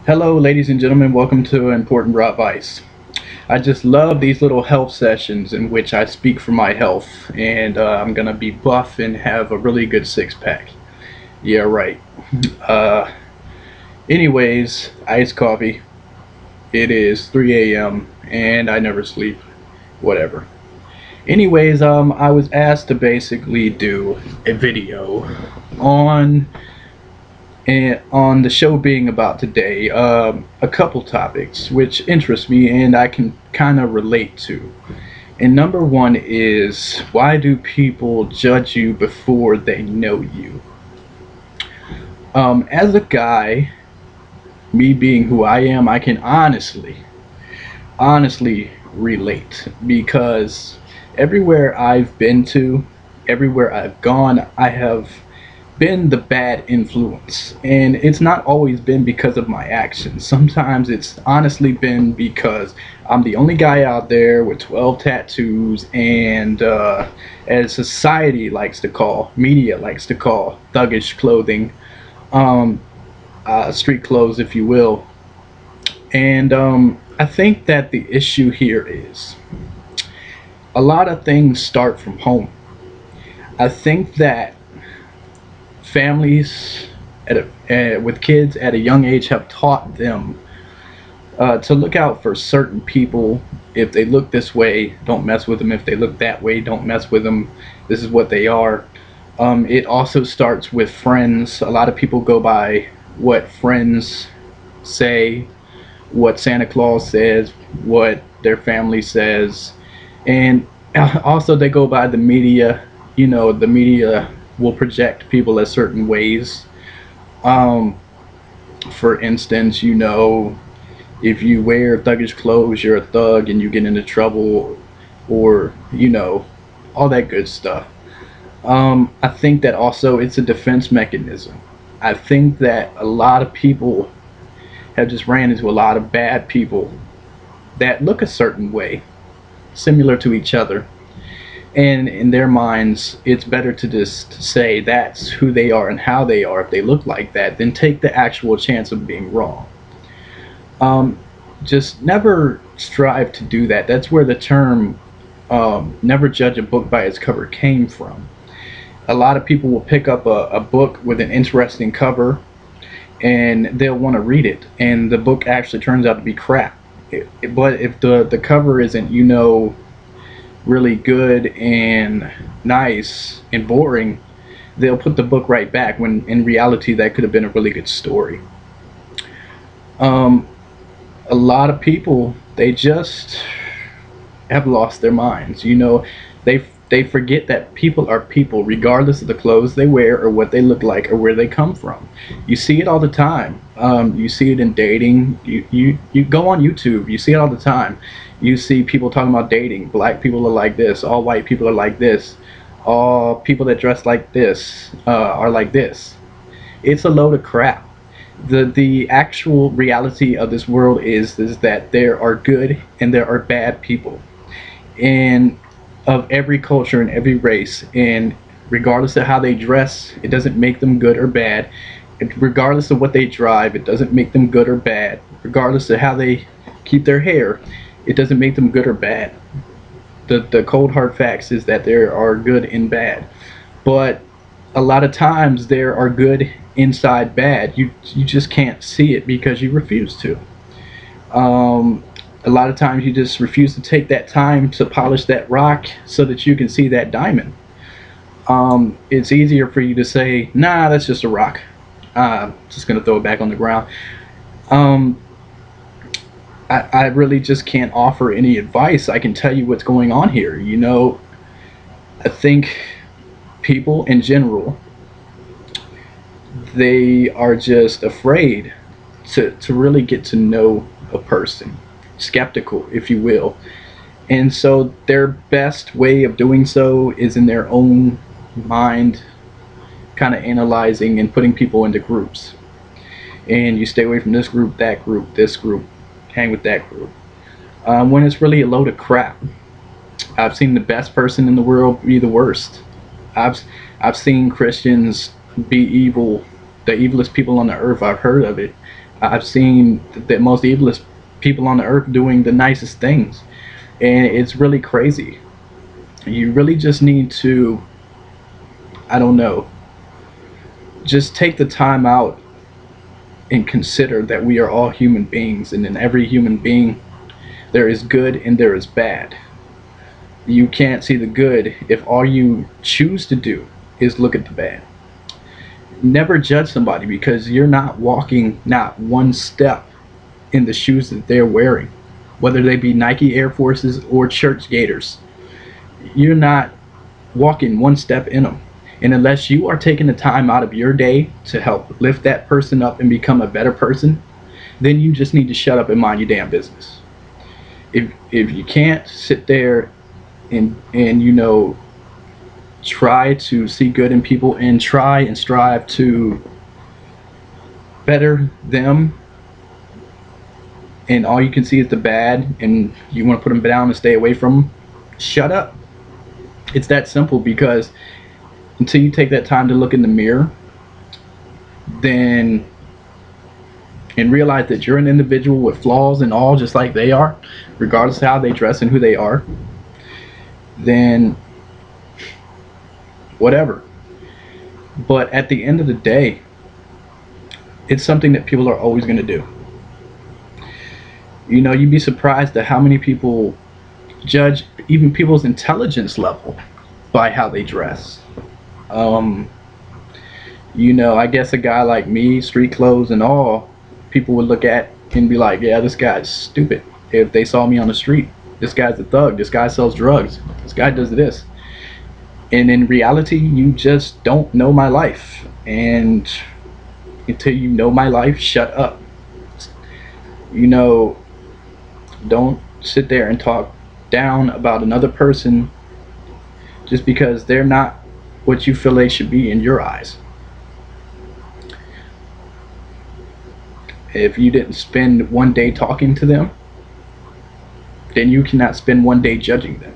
Hello, ladies and gentlemen. Welcome to Important Raw Advice. I just love these little health sessions in which I speak for my health, and I'm gonna be buff and have a really good six pack. Yeah, right. Uh, anyways, iced coffee. It is 3 a.m. and I never sleep. Whatever. Anyways, I was asked to basically do a video on and on the show being about today, a couple topics which interest me and I can kind of relate to. And number one is, why do people judge you before they know you? As a guy, me being who I am, I can honestly relate because everywhere I've been to, everywhere I've gone, I have been the bad influence. And it's not always been because of my actions. Sometimes it's honestly been because I'm the only guy out there with 12 tattoos and, as society likes to call, media likes to call, thuggish clothing, um, street clothes, if you will. And I think that the issue here is a lot of things start from home. I think that families with kids at a young age have taught them to look out for certain people. If they look this way, don't mess with them. If they look that way, don't mess with them. This is what they are. It also starts with friends. A lot of people go by what friends say, what Santa Claus says, what their family says, and also they go by the media. You know, the media will project people as certain ways. Um, for instance, if you wear thuggish clothes, you're a thug and you get into trouble, or all that good stuff. I think that also it's a defense mechanism. I think that a lot of people have just ran into a lot of bad people that look a certain way, similar to each other, and in their minds it's better to just say that's who they are and how they are if they look like that than take the actual chance of being wrong. um, just never strive to do that. That's where the term never judge a book by its cover came from. A lot of people will pick up a book with an interesting cover and they'll want to read it, and the book actually turns out to be crap. But if the cover isn't, really good and nice and boring, they'll put the book right back when in reality that could have been a really good story. Um, a lot of people, they just have lost their minds. They forget that people are people regardless of the clothes they wear or what they look like or where they come from. You see it all the time. You see it in dating. You go on YouTube, you see it all the time. You see people talking about dating. Black people are like this, all white people are like this, all people that dress like this are like this. It's a load of crap. The actual reality of this world is that there are good and there are bad people, and of every culture and every race. And regardless of how they dress, it doesn't make them good or bad. Regardless of what they drive, it doesn't make them good or bad. Regardless of how they keep their hair, it doesn't make them good or bad. The cold hard facts is that there are good and bad, but a lot of times there are good inside bad. You just can't see it because you refuse to. Um, a lot of times you just refuse to take that time to polish that rock so that you can see that diamond. It's easier for you to say, nah, that's just a rock. Just gonna throw it back on the ground. Um, I really just can't offer any advice. I can tell you what's going on here. I think people in general, they are just afraid to really get to know a person, skeptical, if you will. And so their best way of doing so is in their own mind, kind of analyzing and putting people into groups. And you stay away from this group, that group, this group, hang with that group. When it's really a load of crap. I've seen the best person in the world be the worst. I've I've seen Christians be evil, the evilest people on the earth. I've heard of it. I've seen the most evilest people on the earth doing the nicest things, and it's really crazy. You really just need to, I don't know, just take the time out and consider that we are all human beings, and in every human being there is good and there is bad. You can't see the good if all you choose to do is look at the bad. Never judge somebody because you're not walking not one step in the shoes that they're wearing, whether they be Nike Air Forces or church gaiters. You're not walking one step in them. And unless you are taking the time out of your day to help lift that person up and become a better person, then you just need to shut up and mind your damn business. If you can't sit there and try to see good in people and try and strive to better them, and all you can see is the bad and you want to put them down and stay away from them, shut up. It's that simple, because until you take that time to look in the mirror, then and realize that you're an individual with flaws and all just like they are, regardless of how they dress and who they are, then whatever. But at the end of the day, it's something that people are always going to do. You'd be surprised at how many people judge even people's intelligence level by how they dress. I guess a guy like me, street clothes and all, people would look at and be like, yeah, this guy's stupid. If they saw me on the street, this guy's a thug, this guy sells drugs, this guy does this. And in reality, you just don't know my life. And until you know my life, shut up. Don't sit there and talk down about another person just because they're not what you feel they should be in your eyes. If you didn't spend one day talking to them, then you cannot spend one day judging them.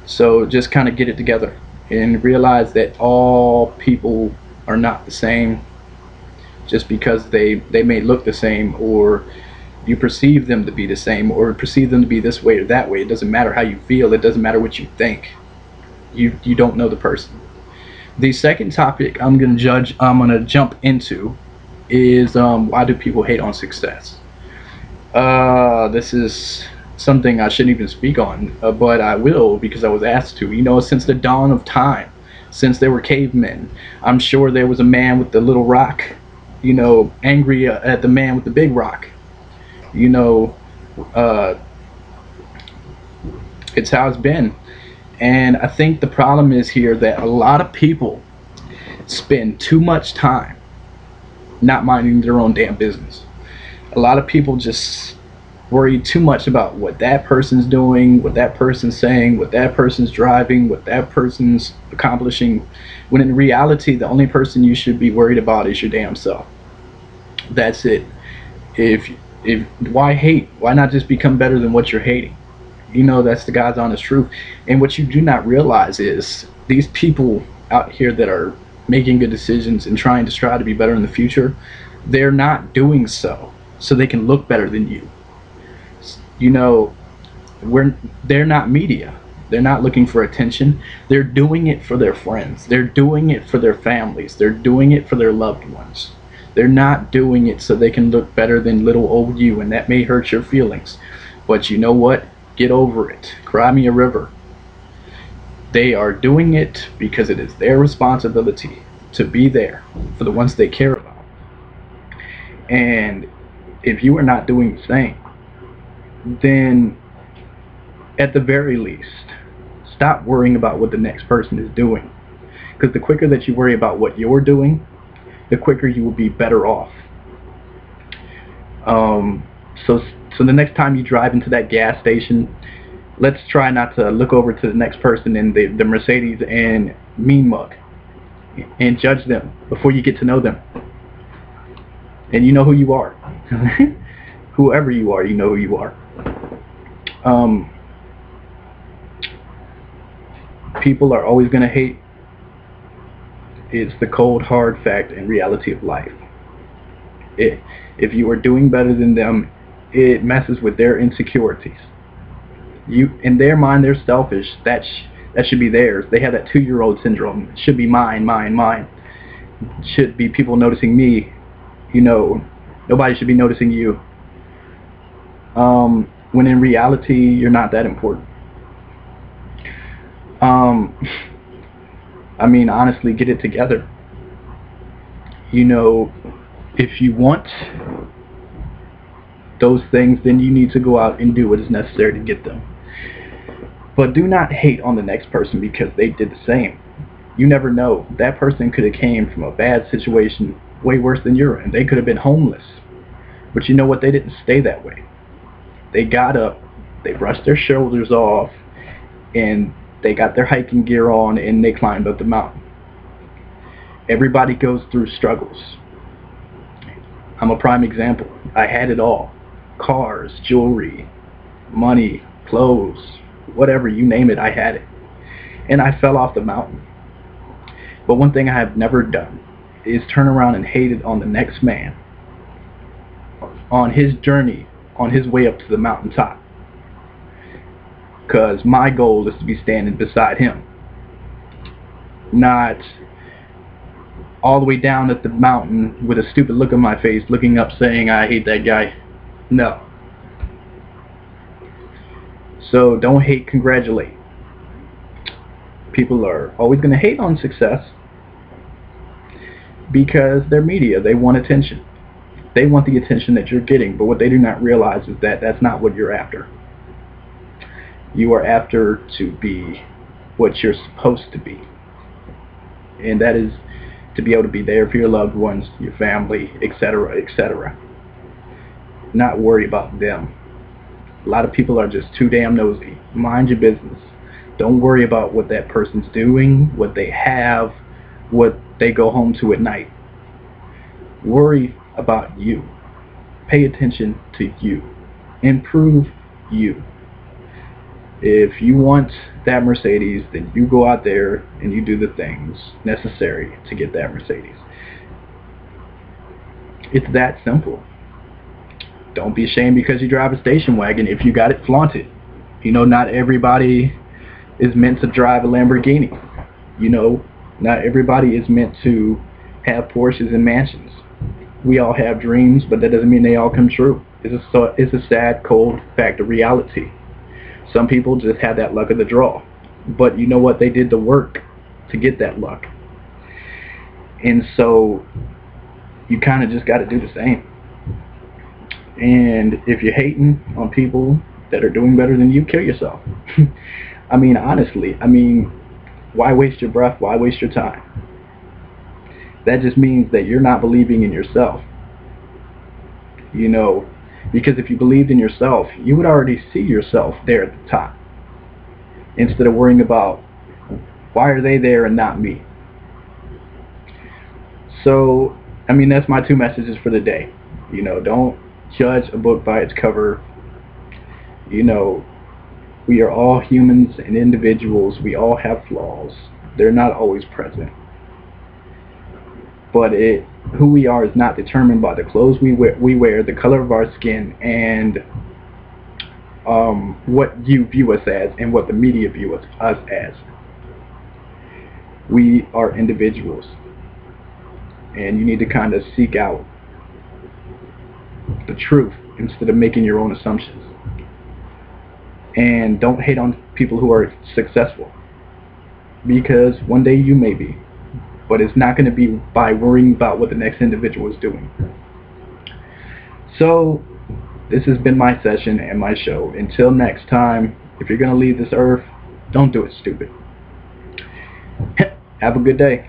So just kind of get it together and realize that all people are not the same just because they may look the same, or you perceive them to be the same, or perceive them to be this way or that way. It doesn't matter how you feel. It doesn't matter what you think. You don't know the person. The second topic I'm going to jump into is why do people hate on success? This is something I shouldn't even speak on, but I will because I was asked to. Since the dawn of time, since there were cavemen, I'm sure there was a man with the little rock, angry at the man with the big rock. It's how it's been. And I think the problem is here that a lot of people spend too much time not minding their own damn business. A lot of people just worry too much about what that person's doing, what that person's saying, what that person's driving, what that person's accomplishing, when in reality the only person you should be worried about is your damn self. That's it. If why hate? Why not just become better than what you're hating? That's the God's honest truth. And what you do not realize is these people out here that are making good decisions and trying to strive to be better in the future, they're not doing so they can look better than you. They're not media. They're not looking for attention. They're doing it for their friends. They're doing it for their families. They're doing it for their loved ones. They're not doing it so they can look better than little old you, and that may hurt your feelings. But you know what? Get over it. Cry me a river. They are doing it because it is their responsibility to be there for the ones they care about. And if you are not doing the same, then at the very least, stop worrying about what the next person is doing. Because the quicker that you worry about what you're doing, the quicker you will be better off. So the next time you drive into that gas station, let's try not to look over to the next person in the Mercedes and mean mug and judge them before you get to know them. And you know who you are. Whoever you are, you know who you are. People are always going to hate. It's the cold, hard fact and reality of life. If you are doing better than them, it messes with their insecurities. In their mind, they're selfish. That should be theirs. They have that 2-year-old syndrome. It should be mine, mine, mine. It should be people noticing me. Nobody should be noticing you. When in reality, you're not that important. Honestly, get it together. If you want those things, then you need to go out and do what is necessary to get them. But do not hate on the next person because they did the same. You never know. That person could have came from a bad situation way worse than you're in. They could have been homeless. But you know what? They didn't stay that way. They got up, they brushed their shoulders off, and they got their hiking gear on, and they climbed up the mountain. Everybody goes through struggles. I'm a prime example. I had it all. Cars, jewelry, money, clothes, whatever, you name it, I had it. And I fell off the mountain. But one thing I have never done is turn around and hate it on the next man, on his journey, on his way up to the mountaintop. Because my goal is to be standing beside him, not all the way down at the mountain with a stupid look on my face, looking up saying I hate that guy. No. So don't hate, congratulate. People are always going to hate on success because they're media. They want attention. They want the attention that you're getting, but what they do not realize is that that's not what you're after. You are after to be what you're supposed to be. And that is to be able to be there for your loved ones, your family, etc., etc. Not worry about them. A lot of people are just too damn nosy. Mind your business. Don't worry about what that person's doing, what they have, what they go home to at night. Worry about you. Pay attention to you. Improve you. If you want that Mercedes, then you go out there and you do the things necessary to get that Mercedes. It's that simple. Don't be ashamed because you drive a station wagon. If you got it, flaunt it. Not everybody is meant to drive a Lamborghini. Not everybody is meant to have Porsches and mansions. We all have dreams, but that doesn't mean they all come true. It's a sad, cold fact of reality. Some people just have that luck of the draw. But you know what? They did the work to get that luck. And so you kind of just got to do the same. And if you're hating on people that are doing better than you, kill yourself. Honestly, why waste your breath? Why waste your time? That just means that you're not believing in yourself. Because if you believed in yourself, you would already see yourself there at the top. Instead of worrying about, why are they there and not me? So, that's my 2 messages for the day. Don't judge a book by its cover. We are all humans and individuals. We all have flaws. They're not always present. But who we are is not determined by the clothes we wear, the color of our skin, and what you view us as and what the media view us as. We are individuals. And you need to kind of seek out the truth instead of making your own assumptions. And don't hate on people who are successful, because one day you may be, but it's not going to be by worrying about what the next individual is doing. So this has been my session and my show. Until next time, if you're going to leave this earth, don't do it stupid. Have a good day.